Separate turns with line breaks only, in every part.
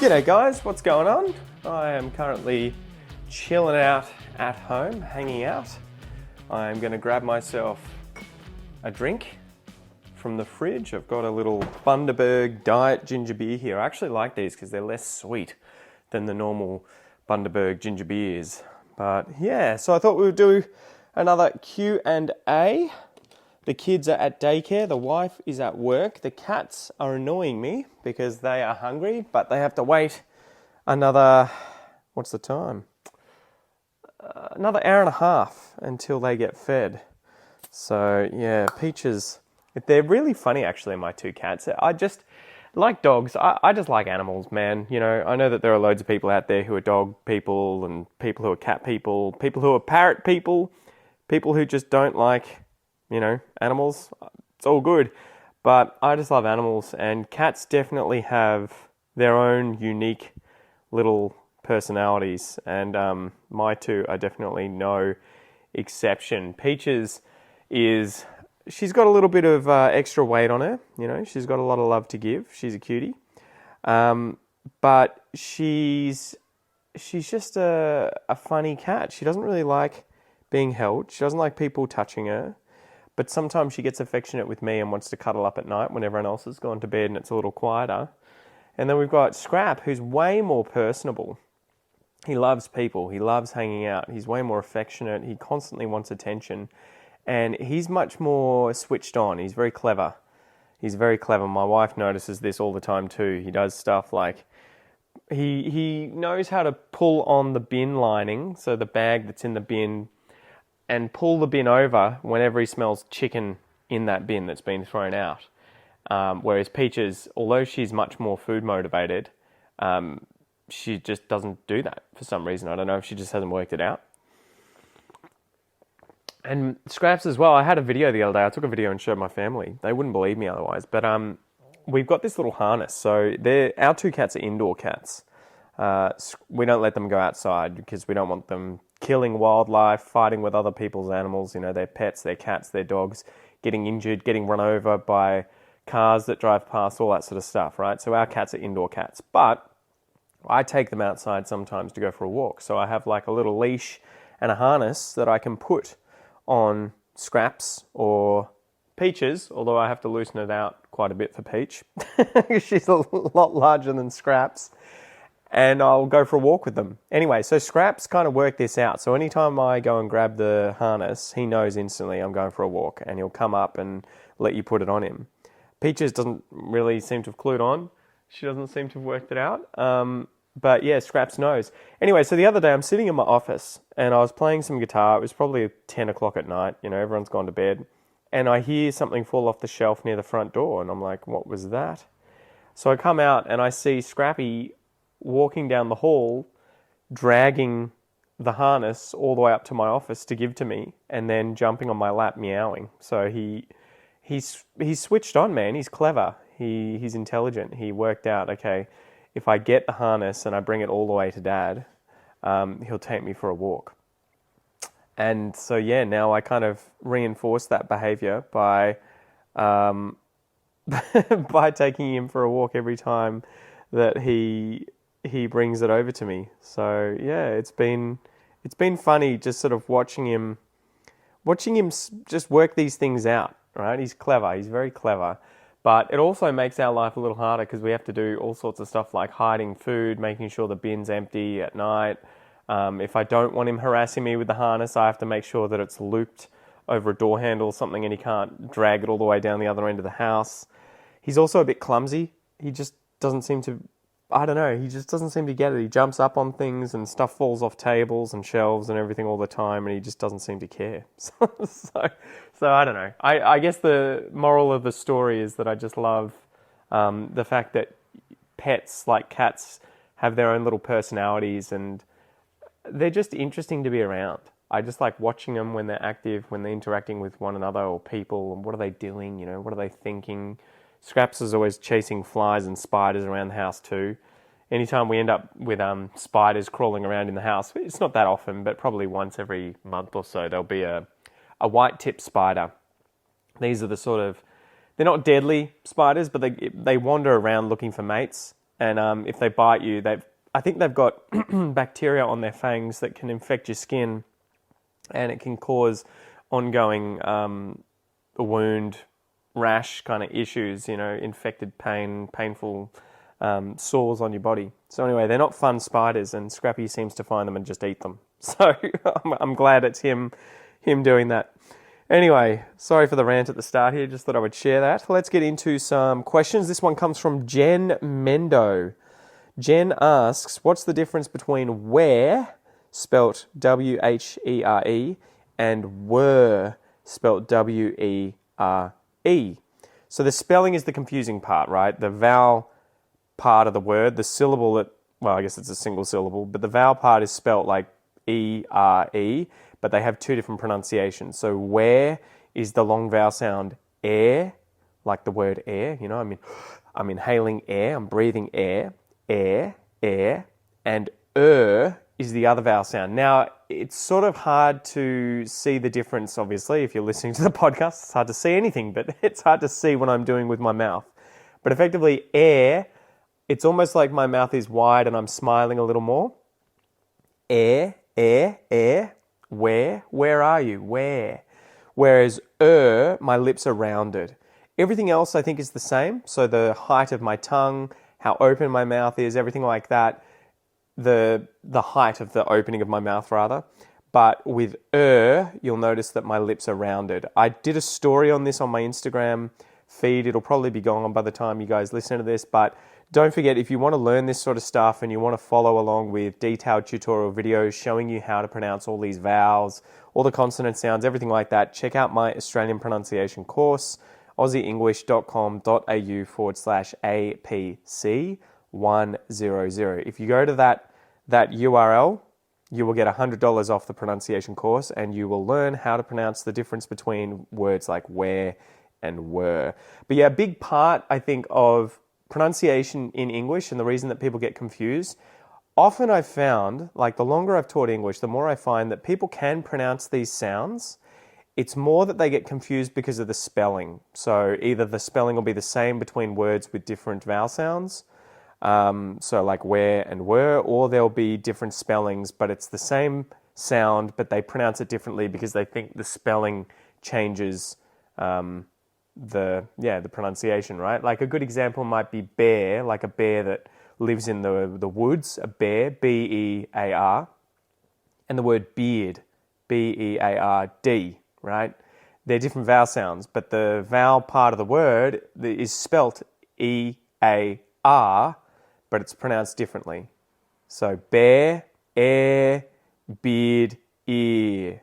G'day guys, what's going on? I am currently chilling out at home, hanging out. I'm going to grab myself a drink from the fridge. I've got a little Bundaberg Diet Ginger Beer here. I actually like these because they're less sweet than the normal Bundaberg Ginger Beers. But yeah, so I thought we would do another Q&A. The kids are at daycare, the wife is at work. The cats are annoying me because they are hungry, but they have to wait another, what's the time? Another hour and a half until they get fed. So yeah, Peaches, they're really funny actually, my two cats. I just, like dogs, I just like animals, man. You know, I know that there are loads of people out there who are dog people and people who are cat people, people who are parrot people, people who just don't like, you know, animals. It's all good. But I just love animals, and cats definitely have their own unique little personalities, and my two are definitely no exception. Peaches she's got a little bit of extra weight on her, you know, she's got a lot of love to give. She's a cutie. But she's just a funny cat. She doesn't really like being held. She doesn't like people touching her. But sometimes she gets affectionate with me and wants to cuddle up at night when everyone else has gone to bed and it's a little quieter. And then we've got Scrap, who's way more personable. He loves people. He loves hanging out. He's way more affectionate. He constantly wants attention. And he's much more switched on. He's very clever. He's very clever. My wife notices this all the time too. He does stuff like, he knows how to pull on the bin lining, so the bag that's in the bin, and pull the bin over whenever he smells chicken in that bin that's been thrown out. Whereas Peaches, although she's much more food motivated, she just doesn't do that for some reason. I don't know if she just hasn't worked it out. And Scraps as well. I had a video the other day. I took a video and showed my family. They wouldn't believe me otherwise. But we've got this little harness. So our two cats are indoor cats. We don't let them go outside because we don't want them killing wildlife, fighting with other people's animals, you know, their pets, their cats, their dogs, getting injured, getting run over by cars that drive past, all that sort of stuff, right? So our cats are indoor cats. But I take them outside sometimes to go for a walk. So I have like a little leash and a harness that I can put on Scraps or Peaches, although I have to loosen it out quite a bit for Peach. She's a lot larger than Scraps. And I'll go for a walk with them. Anyway, so Scraps kind of worked this out. So anytime I go and grab the harness, he knows instantly I'm going for a walk, and he'll come up and let you put it on him. Peaches doesn't really seem to have clued on. She doesn't seem to have worked it out. But yeah, Scraps knows. Anyway, so the other day I'm sitting in my office and I was playing some guitar. It was probably 10 o'clock at night. You know, everyone's gone to bed. And I hear something fall off the shelf near the front door. And I'm like, what was that? So I come out and I see Scrappy walking down the hall, dragging the harness all the way up to my office to give to me, and then jumping on my lap meowing. So he's switched on, man. He's clever. He's intelligent. He worked out, okay, if I get the harness and I bring it all the way to Dad, he'll take me for a walk. And so yeah, now I kind of reinforce that behavior by by taking him for a walk every time that he brings it over to me. So yeah, it's been funny just sort of watching him just work these things out, right? He's clever. He's very clever. But it also makes our life a little harder because we have to do all sorts of stuff like hiding food, making sure the bin's empty at night. If I don't want him harassing me with the harness, I have to make sure that it's looped over a door handle or something and he can't drag it all the way down the other end of the house. He's also a bit clumsy. He just doesn't seem to, I don't know, he just doesn't seem to get it. He jumps up on things and stuff falls off tables and shelves and everything all the time, and he just doesn't seem to care. So I don't know. I guess the moral of the story is that I just love the fact that pets like cats have their own little personalities and they're just interesting to be around. I just like watching them when they're active, when they're interacting with one another or people, and what are they doing, you know, what are they thinking? Scraps is always chasing flies and spiders around the house too. Anytime we end up with spiders crawling around in the house, it's not that often, but probably once every month or so, there'll be a white-tipped spider. These are the sort of, they're not deadly spiders, but they wander around looking for mates. And if they bite you, I think they've got bacteria on their fangs that can infect your skin, and it can cause ongoing wound, rash kind of issues, infected painful sores on your body. So anyway, they're not fun spiders, and Scrappy seems to find them and just eat them. So I'm glad it's him doing that. Anyway, sorry for the rant at the start here. Just thought I would share that. Let's get into some questions. This one comes from Jen Mendo. Jen asks, what's the difference between where, spelt W-H-E-R-E, and were, spelt W-E-R-E? So the spelling is the confusing part, right? The vowel part of the word, the syllable I guess it's a single syllable, but the vowel part is spelt like E-R-E, but they have two different pronunciations. So where is the long vowel sound air, like the word air, I'm inhaling air, I'm breathing air, and is the other vowel sound. Now, it's sort of hard to see the difference, obviously, if you're listening to the podcast. It's hard to see anything, but it's hard to see what I'm doing with my mouth. But effectively, air, it's almost like my mouth is wide and I'm smiling a little more. Air, where are you? Where? Whereas my lips are rounded. Everything else I think is the same. So the height of my tongue, how open my mouth is, everything like that. The height of the opening of my mouth, rather. But with you'll notice that my lips are rounded. I did a story on this on my Instagram feed. It'll probably be gone by the time you guys listen to this. But don't forget, if you want to learn this sort of stuff and you want to follow along with detailed tutorial videos showing you how to pronounce all these vowels, all the consonant sounds, everything like that, check out my Australian pronunciation course, aussieenglish.com.au/APC100. If you go to that URL, you will get $100 off the pronunciation course, and you will learn how to pronounce the difference between words like where and were. But yeah, a big part, I think, of pronunciation in English, and the reason that people get confused, often I've found, like the longer I've taught English, the more I find that people can pronounce these sounds. It's more that they get confused because of the spelling. So either the spelling will be the same between words with different vowel sounds, so like where and were, or there'll be different spellings, but it's the same sound, but they pronounce it differently because they think the spelling changes the pronunciation, right? Like a good example might be bear, like a bear that lives in the woods, a bear, B-E-A-R, and the word beard, B-E-A-R-D, right? They're different vowel sounds, but the vowel part of the word is spelt E-A-R, but it's pronounced differently. So bear, air, beard, ear,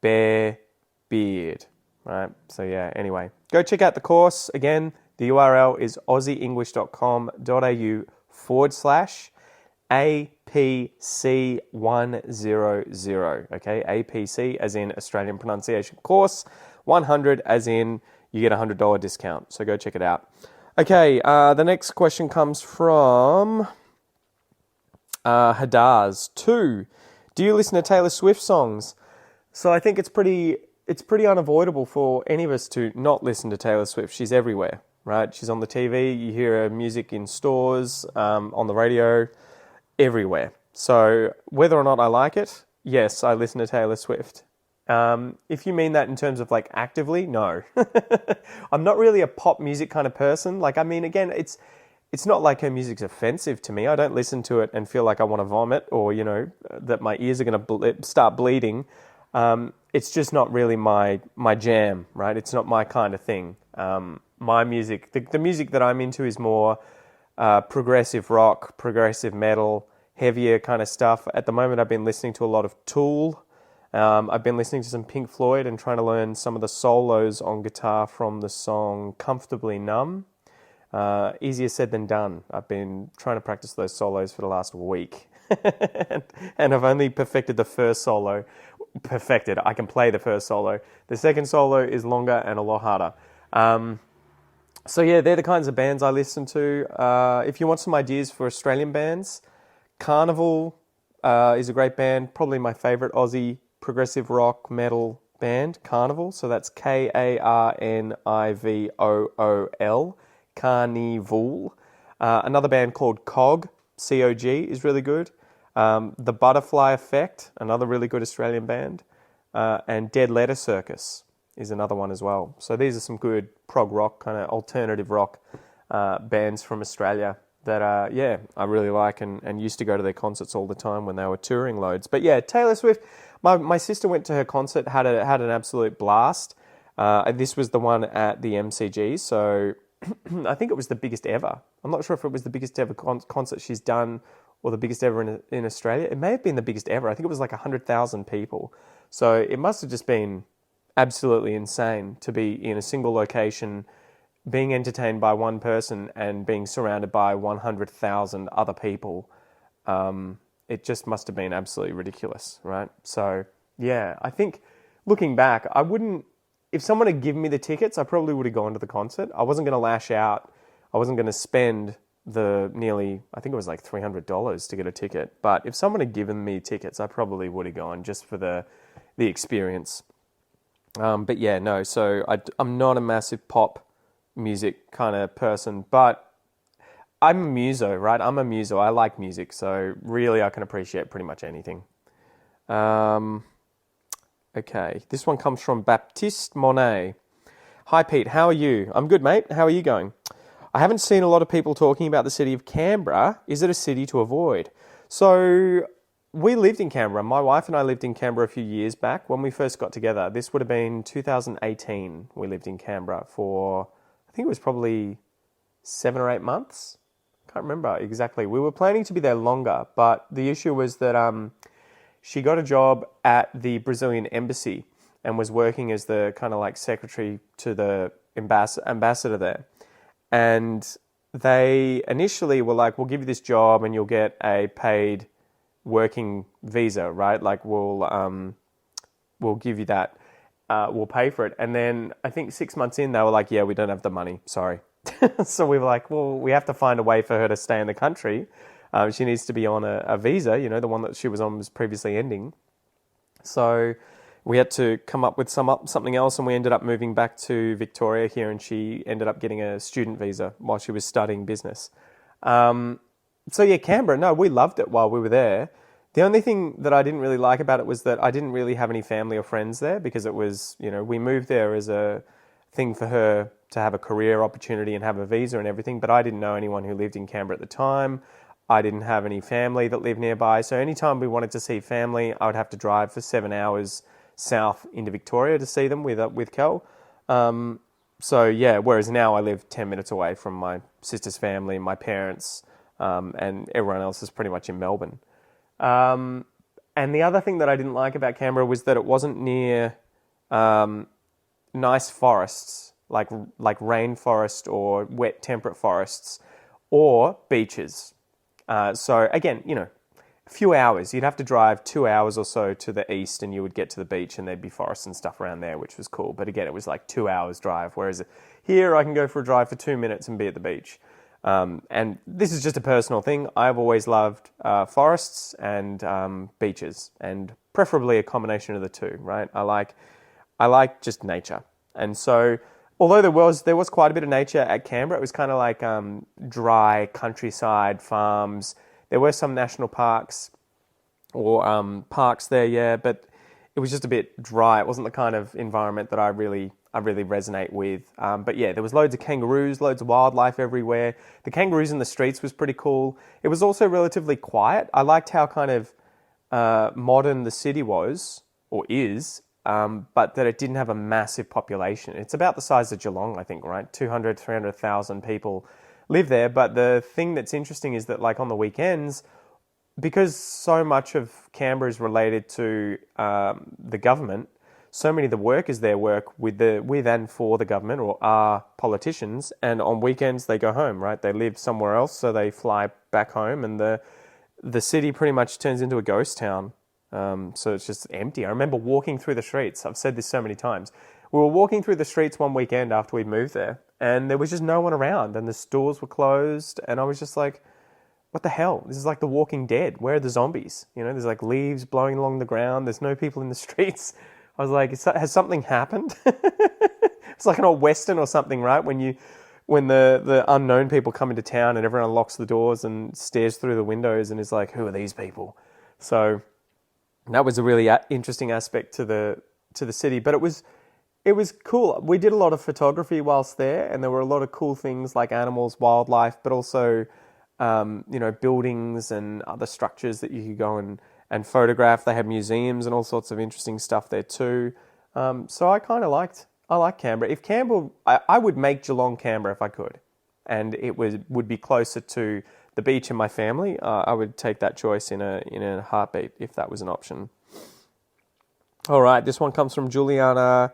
bear, beard, right? So yeah, anyway, go check out the course. Again, the URL is aussieenglish.com.au/APC100, okay? APC as in Australian Pronunciation Course, 100 as in you get a $100 discount. So go check it out. Okay, the next question comes from Hadaz 2. Do you listen to Taylor Swift songs? So I think it's pretty unavoidable for any of us to not listen to Taylor Swift. She's everywhere, right? She's on the TV, you hear her music in stores, on the radio, everywhere. So whether or not I like it, yes, I listen to Taylor Swift. If you mean that in terms of like actively, no. I'm not really a pop music kind of person. Like, I mean, again, it's not like her music's offensive to me. I don't listen to it and feel like I want to vomit or, that my ears are going to start bleeding. It's just not really my jam, right? It's not my kind of thing. My music, the music that I'm into is more progressive rock, progressive metal, heavier kind of stuff. At the moment, I've been listening to a lot of Tool. I've been listening to some Pink Floyd and trying to learn some of the solos on guitar from the song Comfortably Numb. Easier said than done. I've been trying to practice those solos for the last week. and I've only perfected the first solo. I can play the first solo. The second solo is longer and a lot harder. So yeah, they're the kinds of bands I listen to. If you want some ideas for Australian bands, Carnival is a great band. Probably my favourite Aussie progressive rock metal band, Carnival. So that's Karnivool. Carnival. Another band called C-O-G, is really good. The Butterfly Effect, another really good Australian band. And Dead Letter Circus is another one as well. So these are some good prog rock, kind of alternative rock bands from Australia that, I really like and used to go to their concerts all the time when they were touring loads. But yeah, Taylor Swift, my sister went to her concert, had an absolute blast. This was the one at the MCG, so I think it was the biggest ever. I'm not sure if it was the biggest ever concert she's done or the biggest ever in Australia. It may have been the biggest ever. I think it was like 100,000 people. So it must have just been absolutely insane to be in a single location, being entertained by one person and being surrounded by 100,000 other people. It just must have been absolutely ridiculous, right? So yeah, I think looking back, if someone had given me the tickets, I probably would have gone to the concert. I wasn't going to lash out. I wasn't going to spend I think it was like $300 to get a ticket. But if someone had given me tickets, I probably would have gone just for the experience. But yeah, no, so I'm not a massive pop music kind of person, but I'm a muso, right? I'm a muso. I like music, so really I can appreciate pretty much anything. Okay, this one comes from Baptiste Monet. Hi Pete, how are you? I'm good, mate. How are you going? I haven't seen a lot of people talking about the city of Canberra. Is it a city to avoid? So we lived in Canberra. My wife and I lived in Canberra a few years back when we first got together. This would have been 2018. We lived in Canberra for, I think it was probably 7 or 8 months. Can't remember exactly. We were planning to be there longer, but the issue was that she got a job at the Brazilian embassy and was working as the kind of like secretary to the ambassador there. And they initially were like, we'll give you this job and you'll get a paid working visa, right? Like we'll give you that. We'll pay for it. And then I think 6 months in, they were like, yeah, we don't have the money. Sorry. So we were like, well, we have to find a way for her to stay in the country. She needs to be on a visa, the one that she was on was previously ending. So we had to come up with something else, and we ended up moving back to Victoria here, and she ended up getting a student visa while she was studying business. So yeah, Canberra, no, we loved it while we were there. The only thing that I didn't really like about it was that I didn't really have any family or friends there because it was, we moved there as a thing for her to have a career opportunity and have a visa and everything, but I didn't know anyone who lived in Canberra at the time. I didn't have any family that lived nearby, so anytime we wanted to see family, I would have to drive for 7 hours south into Victoria to see them with Kel. So yeah, whereas now I live 10 minutes away from my sister's family, my parents, and everyone else is pretty much in Melbourne. And the other thing that I didn't like about Canberra was that it wasn't near nice forests, like rainforest or wet temperate forests, or beaches. So again, a few hours. You'd have to drive 2 hours or so to the east and you would get to the beach and there'd be forests and stuff around there, which was cool. But again, it was like 2 hours drive, whereas here I can go for a drive for 2 minutes and be at the beach. And this is just a personal thing. I've always loved forests and beaches, and preferably a combination of the two, right? I like just nature. And so although there was quite a bit of nature at Canberra, it was kind of like dry countryside farms. There were some national parks or parks there, yeah, but it was just a bit dry. It wasn't the kind of environment that I really resonate with. But yeah, there was loads of kangaroos, loads of wildlife everywhere. The kangaroos in the streets was pretty cool. It was also relatively quiet. I liked how kind of modern the city was, or is, but that it didn't have a massive population. It's about the size of Geelong, I think, right? 200, 300,000 people live there. But the thing that's interesting is that, like, on the weekends, because so much of Canberra is related to the government, so many of the workers there work with and for the government, or are politicians, and on weekends they go home, right? They live somewhere else, so they fly back home, and the city pretty much turns into a ghost town. So it's just empty. I remember walking through the streets. I've said this so many times. We were walking through the streets one weekend after we moved there, and there was just no one around, and the stores were closed, and I was just like, what the hell? This is like The Walking Dead. Where are the zombies? There's like leaves blowing along the ground. There's no people in the streets. I was like, has something happened? It's like an old Western or something, right? When when the unknown people come into town and everyone locks the doors and stares through the windows and is like, who are these people? So that was a really interesting aspect to the city, but it was cool. We did a lot of photography whilst there, and there were a lot of cool things like animals, wildlife, but also buildings and other structures that you could go and photograph. They had museums and all sorts of interesting stuff there too. So I like Canberra. If Canberra, I would make Geelong Canberra if I could, and it would be closer to the beach and my family. I would take that choice in a heartbeat if that was an option. All right, this one comes from Juliana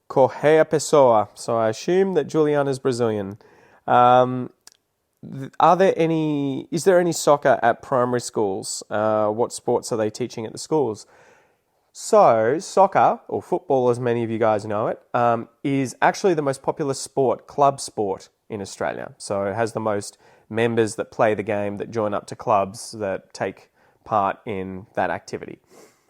Correa Pessoa. So I assume that Juliana's Brazilian. Is there any soccer at primary schools? What sports are they teaching at the schools? So soccer, or football as many of you guys know it, is actually the most popular sport, club sport in Australia. So it has the most members that play the game, that join up to clubs, that take part in that activity.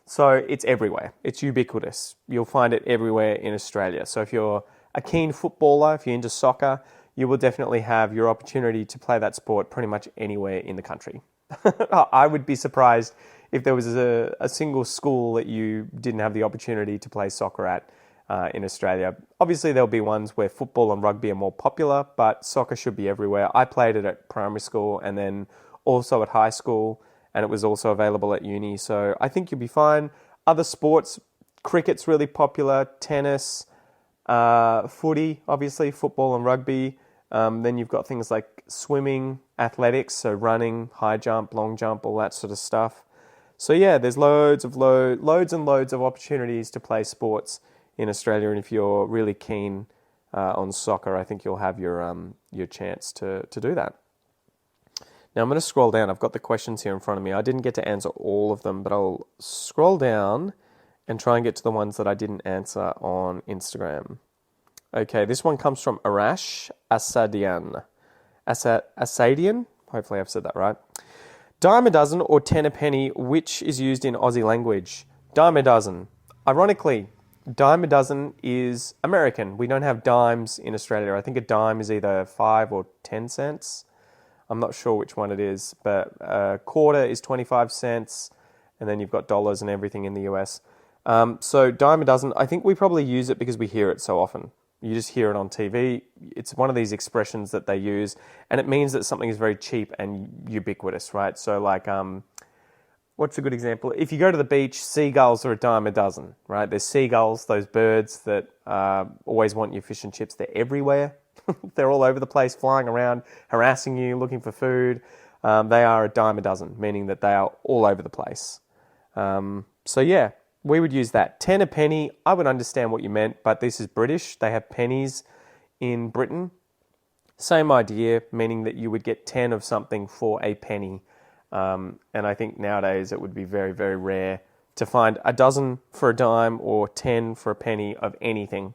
So it's everywhere. It's ubiquitous. You'll find it everywhere in Australia. So if you're a keen footballer, if you're into soccer, you will definitely have your opportunity to play that sport pretty much anywhere in the country. I would be surprised if there was a single school that you didn't have the opportunity to play soccer at in Australia. Obviously, there'll be ones where football and rugby are more popular, but soccer should be everywhere. I played it at primary school and then also at high school, and it was also available at uni. So I think you'll be fine. Other sports, cricket's really popular, tennis, footy, obviously, football and rugby. Then you've got things like swimming, athletics, so running, high jump, long jump, all that sort of stuff. So yeah, there's loads and loads of opportunities to play sports in Australia, and if you're really keen on soccer, I think you'll have your chance to do that. Now I'm going to scroll down. I've got the questions here in front of me. I didn't get to answer all of them, but I'll scroll down and try and get to the ones that I didn't answer on Instagram. Okay, this one comes from Arash Asadian. Asadian? Hopefully I've said that right. Dime a dozen or 10 a penny, which is used in Aussie language? Dime a dozen. Ironically, dime a dozen is American. We don't have dimes in Australia. I think a dime is either 5 or 10 cents. I'm not sure which one it is, but a quarter is 25 cents, and then you've got dollars and everything in the US. So dime a dozen, I think we probably use it because we hear it so often. You just hear it on TV. It's one of these expressions that they use, and it means that something is very cheap and ubiquitous, right? So like, what's a good example? If you go to the beach, seagulls are a dime a dozen, right? There's seagulls, those birds that always want your fish and chips. They're everywhere. They're all over the place, flying around, harassing you, looking for food. They are a dime a dozen, meaning that they are all over the place. So yeah, we would use that. 10 a penny, I would understand what you meant, but this is British. They have pennies in Britain. Same idea, meaning that you would get 10 of something for a penny. And I think nowadays it would be very, very rare to find a dozen for a dime or 10 for a penny of anything.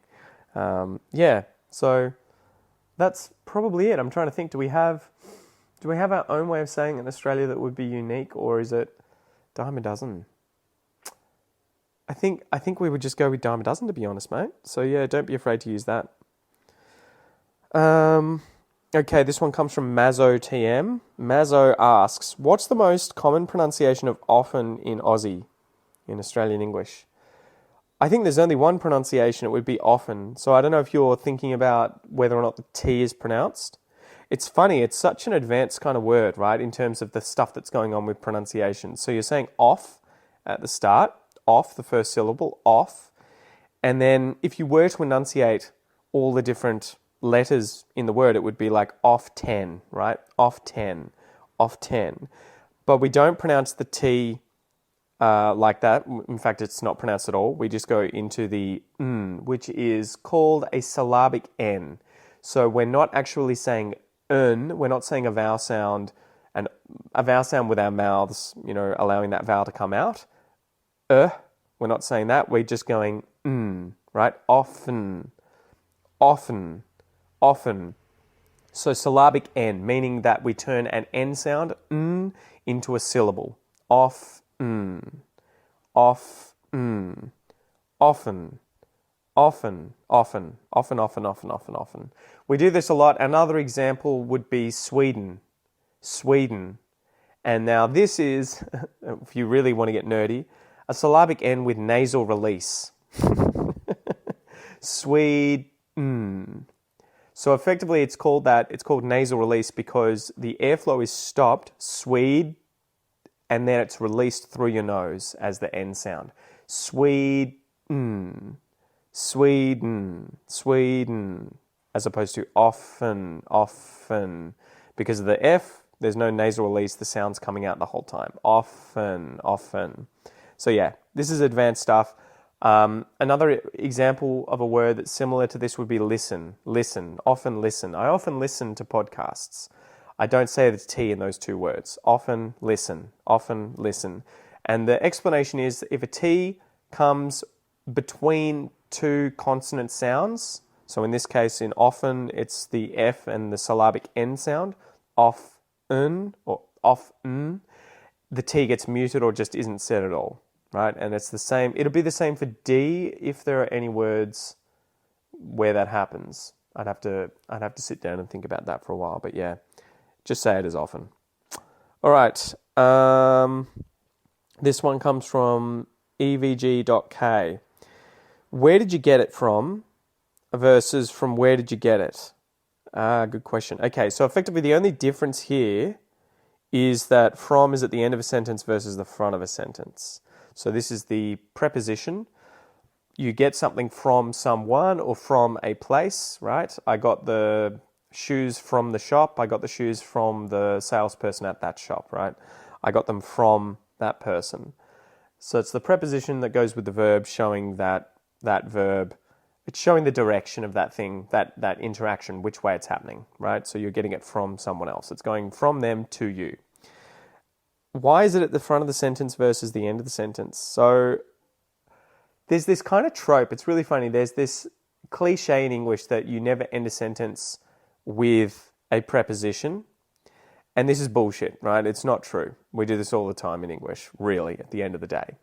So that's probably it. I'm trying to think, do we have our own way of saying it in Australia that would be unique, or is it dime a dozen? I think we would just go with dime a dozen, to be honest, mate. So yeah, don't be afraid to use that. Okay, this one comes from Mazzo TM. Mazzo asks, what's the most common pronunciation of often in Aussie, in Australian English? I think there's only one pronunciation. It would be often. So I don't know if you're thinking about whether or not the T is pronounced. It's funny. It's such an advanced kind of word, right, in terms of the stuff that's going on with pronunciation. So you're saying off at the start, off, the first syllable, off. And then if you were to enunciate all the different letters in the word, it would be like off 10, right? Off 10, off 10. But we don't pronounce the T like that. In fact, it's not pronounced at all. We just go into the n, which is called a syllabic N. So we're not actually saying n, we're not saying a vowel sound, and a vowel sound with our mouths, allowing that vowel to come out. We're not saying that. We're just going n, right? Often, often, often. So syllabic N, meaning that we turn an N sound, n, into a syllable. Off, n, off, n, often, often, often, often, often, often, often, often. We do this a lot. Another example would be Sweden. Sweden. And now this is, if you really want to get nerdy, a syllabic N with nasal release. Sweden. So effectively it's called nasal release because the airflow is stopped, Swede, and then it's released through your nose as the N sound. Sweden, Sweden, Sweden, as opposed to often, often. Because of the F, there's no nasal release, the sound's coming out the whole time. Often, often. So yeah, this is advanced stuff. Another example of a word that's similar to this would be listen. Listen, often listen. I often listen to podcasts. I don't say the T in those two words. Often listen, often listen. And the explanation is if a T comes between two consonant sounds, so in this case in often it's the F and the syllabic N sound, often or often, the T gets muted or just isn't said at all. Right, and it's the same. It'll be the same for D if there are any words where that happens. I'd have to sit down and think about that for a while. But yeah, just say it as often. All right. This one comes from evg.k. Where did you get it from? Versus from where did you get it? Good question. Okay, so effectively the only difference here is that from is at the end of a sentence versus the front of a sentence. So this is the preposition. You get something from someone or from a place, right? I got the shoes from the shop. I got the shoes from the salesperson at that shop, right? I got them from that person. So it's the preposition that goes with the verb showing that verb. It's showing the direction of that thing, that interaction, which way it's happening, right? So you're getting it from someone else. It's going from them to you. Why is it at the front of the sentence versus the end of the sentence? So there's this kind of trope. It's really funny. There's this cliche in English that you never end a sentence with a preposition. And this is bullshit, right? It's not true. We do this all the time in English, really, at the end of the day.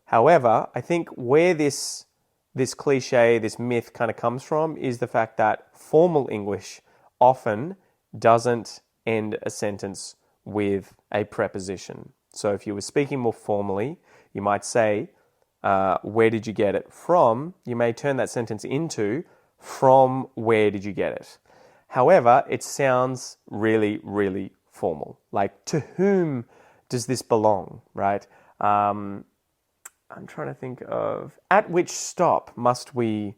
However, I think where this cliche, this myth kind of comes from is the fact that formal English often doesn't end a sentence with a preposition. So if you were speaking more formally, you might say, where did you get it from? You may turn that sentence into, from where did you get it? However, it sounds really, really formal. Like, to whom does this belong, right? I'm trying to think of, at which stop must we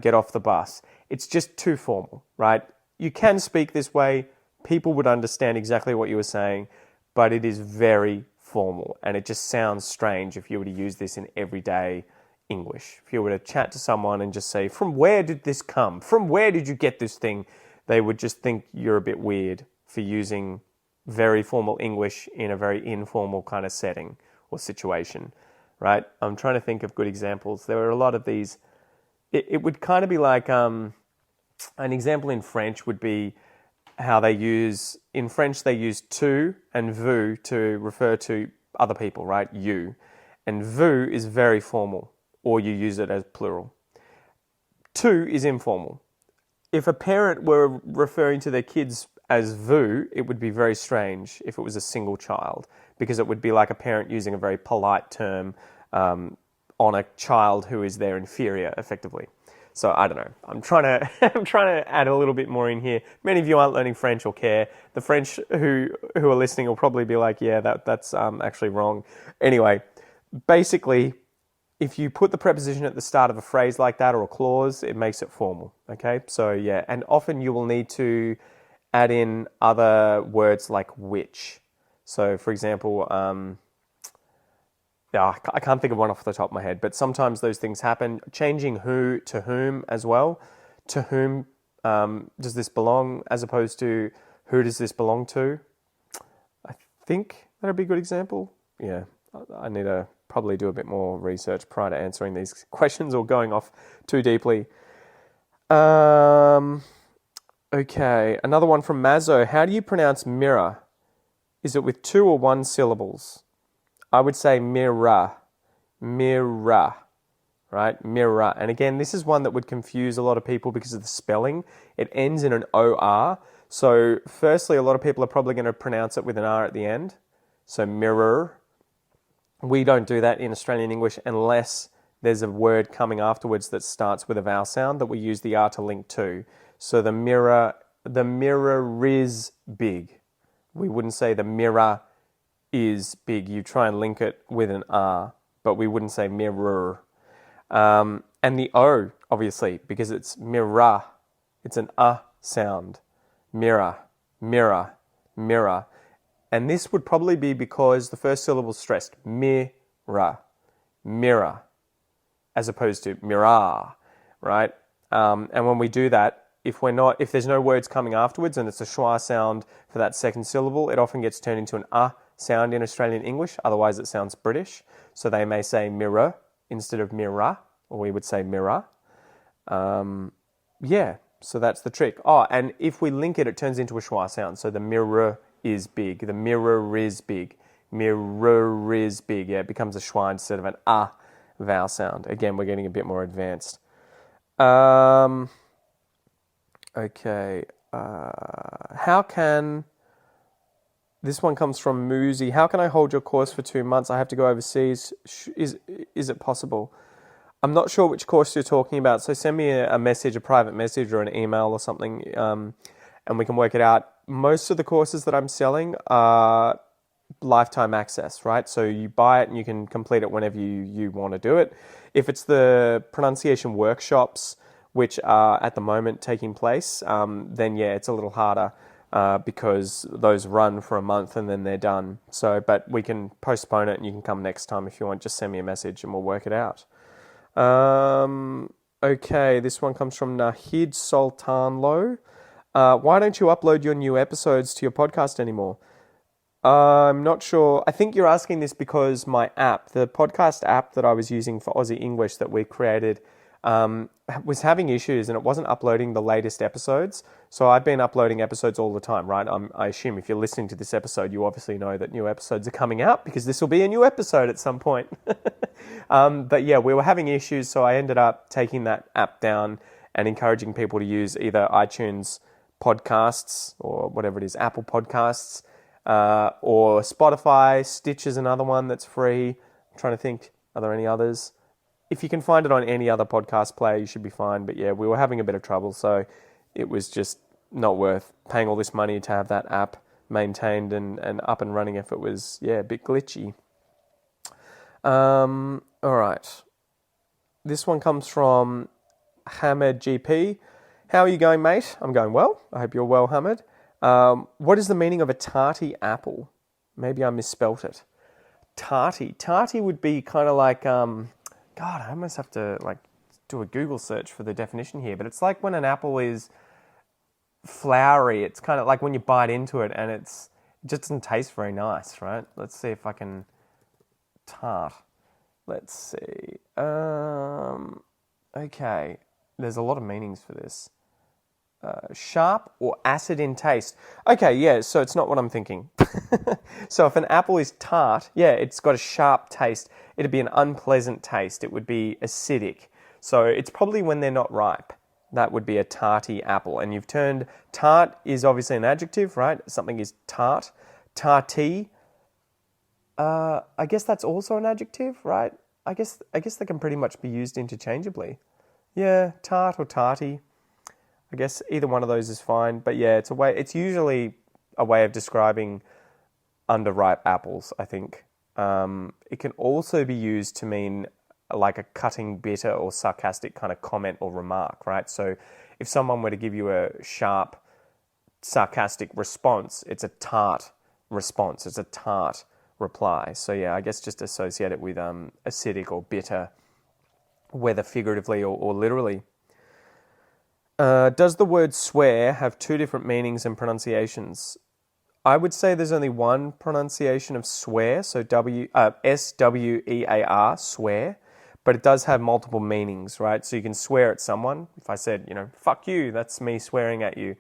get off the bus? It's just too formal, right? You can speak this way. People would understand exactly what you were saying, but it is very formal and it just sounds strange if you were to use this in everyday English. If you were to chat to someone and just say, from where did this come? From where did you get this thing? They would just think you're a bit weird for using very formal English in a very informal kind of setting or situation, right? I'm trying to think of good examples. There are a lot of these. It would kind of be like an example in French would be how they use, in French they use tu and vous to refer to other people, right? You. And vous is very formal, or you use it as plural. Tu is informal. If a parent were referring to their kids as vous, it would be very strange if it was a single child, because it would be like a parent using a very polite term on a child who is their inferior, effectively. So I don't know. I'm trying to add a little bit more in here. Many of you aren't learning French or care. The French who are listening will probably be like, yeah, that's actually wrong. Anyway, basically, if you put the preposition at the start of a phrase like that or a clause, it makes it formal. Okay, so yeah, and often you will need to add in other words like which. So for example, I can't think of one off the top of my head, but sometimes those things happen. Changing who to whom as well. To whom does this belong, as opposed to who does this belong to? I think that would be a good example. Yeah, I need to probably do a bit more research prior to answering these questions or going off too deeply. Okay, another one from Mazzo. How do you pronounce mirror? Is it with 2 or 1 syllables? I would say mirror, mirror, right? Mirror. And again, this is one that would confuse a lot of people because of the spelling. It ends in an OR. So firstly, a lot of people are probably going to pronounce it with an R at the end. So mirror. We don't do that in Australian English unless there's a word coming afterwards that starts with a vowel sound that we use the R to link to. So the mirror is big. We wouldn't say the mirror is big. You try and link it with an R, but we wouldn't say mirror. And the O, obviously, because it's mirror. It's an sound. Mirror, mirror, mirror. And this would probably be because the first syllable is stressed. Mirror, mirror, as opposed to mirror, right? And when we do that, if there's no words coming afterwards and it's a schwa sound for that second syllable, it often gets turned into an sound in Australian English. Otherwise, it sounds British. So they may say mirror instead of mirror, or we would say mirror. Yeah, so that's the trick. Oh, and if we link it, it turns into a schwa sound. So the mirror is big. The mirror is big. Mirror is big. Yeah, it becomes a schwa instead of an vowel sound. Again, we're getting a bit more advanced. Okay. This one comes from Moozy. How can I hold your course for 2 months? I have to go overseas. Is it possible? I'm not sure which course you're talking about, so send me a message, a private message or an email or something, and we can work it out. Most of the courses that I'm selling are lifetime access, right? So you buy it and you can complete it whenever you want to do it. If it's the pronunciation workshops, which are at the moment taking place, then yeah, it's a little harder because those run for a month and then they're done. So, but we can postpone it and you can come next time if you want. Just send me a message and we'll work it out. Okay, this one comes from Nahid Sultanlo. Why don't you upload your new episodes to your podcast anymore? I'm not sure. I think you're asking this because my app, the podcast app that I was using for Aussie English that we created, was having issues and it wasn't uploading the latest episodes. So I've been uploading episodes all the time, right? I assume if you're listening to this episode, you obviously know that new episodes are coming out because this will be a new episode at some point. But yeah, we were having issues, so I ended up taking that app down and encouraging people to use either iTunes podcasts or whatever it is, Apple Podcasts, or Spotify. Stitch is another one that's free. I'm trying to think, are there any others? If you can find it on any other podcast player, you should be fine. But yeah, we were having a bit of trouble, so it was just not worth paying all this money to have that app maintained and up and running if it was, a bit glitchy. All right. This one comes from Hamed GP. How are you going, mate? I'm going well. I hope you're well, Hamed. What is the meaning of a tarty apple? Maybe I misspelt it. Tarty. Tarty would be kind of like... God, I almost have to do a Google search for the definition here, but it's like when an apple is floury. It's kind of like when you bite into it and it just doesn't taste very nice, right? Let's see if I can... Tart. Let's see. Okay. There's a lot of meanings for this. Sharp or acid in taste. Okay, yeah, so it's not what I'm thinking. So if an apple is tart, it's got a sharp taste. It'd be an unpleasant taste. It would be acidic. So it's probably when they're not ripe. That would be a tarty apple. And you've turned... Tart is obviously an adjective, right? Something is tart. Tarty. I guess that's also an adjective, right? I guess they can pretty much be used interchangeably. Yeah, tart or tarty. I guess either one of those is fine. But yeah, it's usually a way of describing underripe apples, I think. It can also be used to mean like a cutting, bitter or sarcastic kind of comment or remark, right? So if someone were to give you a sharp, sarcastic response, it's a tart response. It's a tart reply. So yeah, I guess just associate it with acidic or bitter, whether figuratively or literally. Does the word swear have two different meanings and pronunciations? I would say there's only one pronunciation of swear, so S-W-E-A-R, swear, but it does have multiple meanings, right? So you can swear at someone. If I said, fuck you, that's me swearing at you.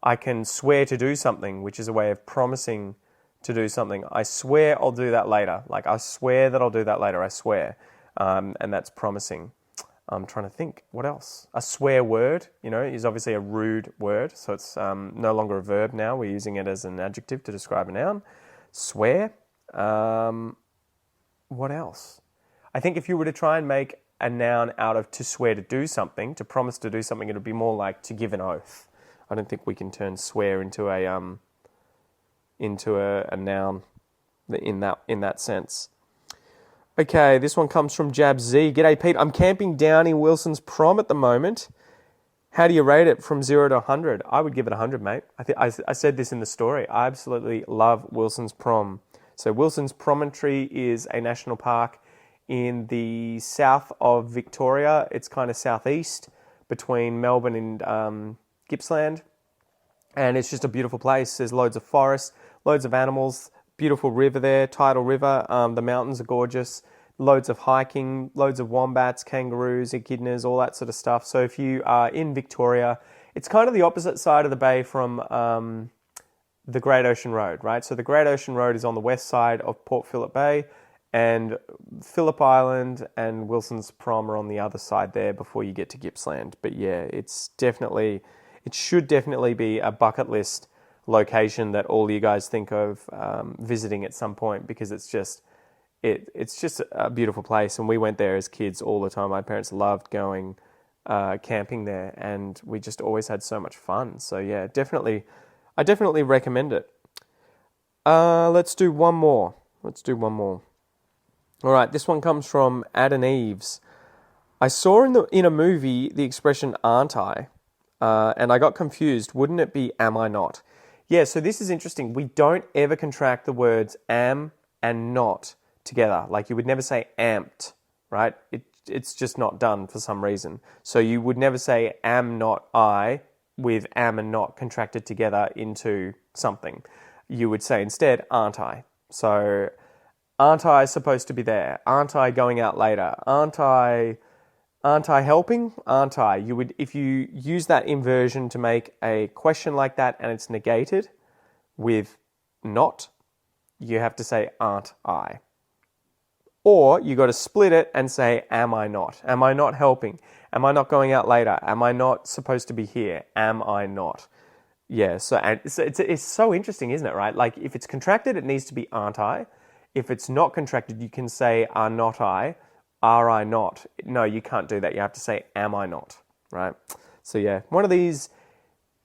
I can swear to do something, which is a way of promising to do something. I swear I'll do that later. Like, I swear that I'll do that later, I swear. And that's promising. I'm trying to think, what else? A swear word, is obviously a rude word. So it's no longer a verb now. We're using it as an adjective to describe a noun. Swear. What else? I think if you were to try and make a noun out of to swear to do something, to promise to do something, it would be more like to give an oath. I don't think we can turn swear into a noun in that sense. Okay, this one comes from Jab Z. G'day, Pete. I'm camping down in Wilson's Prom at the moment. How do you rate it from 0 to 100? I would give it 100, mate. I said this in the story. I absolutely love Wilson's Prom. So Wilson's Promontory is a national park in the south of Victoria. It's kind of southeast between Melbourne and Gippsland. And it's just a beautiful place. There's loads of forests, loads of animals, beautiful river there, tidal river. The mountains are gorgeous. Loads of hiking, loads of wombats, kangaroos, echidnas, all that sort of stuff. So if you are in Victoria, it's kind of the opposite side of the bay from the Great Ocean Road, right? So the Great Ocean Road is on the west side of Port Phillip Bay, and Phillip Island and Wilson's Prom are on the other side there before you get to Gippsland. But yeah, it should definitely be a bucket list location that all you guys think of visiting at some point, because it's just a beautiful place. And we went there as kids all the time. My parents loved going camping there, and we just always had so much fun. So yeah, I definitely recommend it. Let's do one more. All right, this one comes from Adam Eves. I saw in a movie the expression "aren't I?" And I got confused. Wouldn't it be "am I not?" Yeah, so this is interesting. We don't ever contract the words am and not together. Like you would never say amped, right? It's just not done for some reason. So you would never say am not I with am and not contracted together into something. You would say instead, aren't I? So aren't I supposed to be there? Aren't I going out later? Aren't I helping? Aren't I? You would, if you use that inversion to make a question like that and it's negated with not, you have to say aren't I. Or you got to split it and say am I not? Am I not helping? Am I not going out later? Am I not supposed to be here? Am I not? Yeah, so and it's so interesting, isn't it, right? Like if it's contracted, it needs to be aren't I. If it's not contracted, you can say are not I. Are I not? No, you can't do that. You have to say, am I not? Right? So yeah, one of these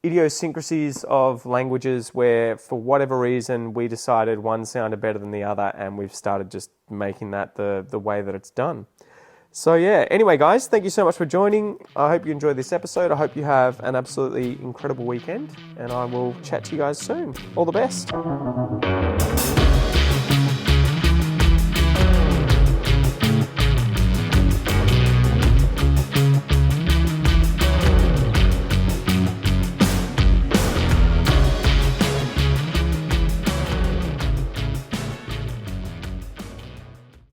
idiosyncrasies of languages where for whatever reason we decided one sounded better than the other, and we've started just making that the way that it's done. So yeah, anyway guys, thank you so much for joining. I hope you enjoyed this episode. I hope you have an absolutely incredible weekend, and I will chat to you guys soon. All the best.